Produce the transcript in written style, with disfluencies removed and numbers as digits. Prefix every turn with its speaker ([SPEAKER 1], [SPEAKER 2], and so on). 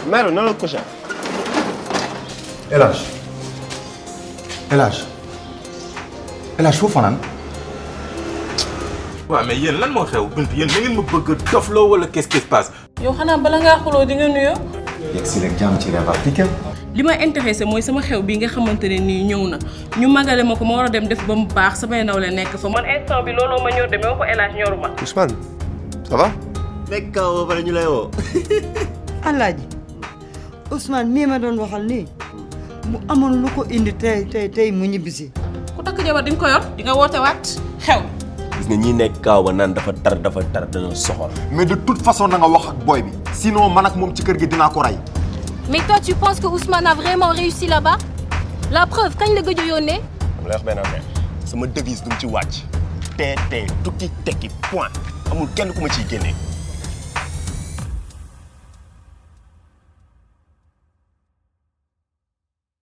[SPEAKER 1] Mère, non, le cochon.
[SPEAKER 2] El Hadj foofu fanaan.
[SPEAKER 3] waaw mais yéen lan moo xew Bintu yéen da ngeen ma bëgg dofloo wala qu'est-ce qui se passe.
[SPEAKER 4] yow xanaa bala ngaa xuloo di nga nuyoo.
[SPEAKER 2] yegg si rek jàmm ci répartikel.
[SPEAKER 4] li ma intéressé mooy sama xew bi nga xamante ne nii ñëw na ñu magale ma ko ma war a dem def ba mu baax samay nawle nekk fa man instant bi looloo ma ñor de mais ko El Hadj ñoru ma.
[SPEAKER 1] Ousmane, ça va?
[SPEAKER 5] Nekk kaw ba pare ñu lay woo.
[SPEAKER 6] Alaaji Ousmane mii ma doon waxal nii mu amoon lu ko indi tey mu ñibbisi.
[SPEAKER 4] ku takk jabar di nga ko yor di nga woote waat xew.
[SPEAKER 5] Gis nga ñi nekk kaw ba naan dafa tar dañoo soxor.
[SPEAKER 2] mais de toute façon da nga wax ak boy bi sinon man ak moom ci kër gi dinaa ko rey.
[SPEAKER 7] Mais toi, tu penses que Ousmane a vraiment réussi là-bas? La preuve, quand il est gagné,
[SPEAKER 5] dama lay wax benn affaire sama devise du mu ci wàcc. tee tukki tekki point amul kenn ku ma ciy génnee.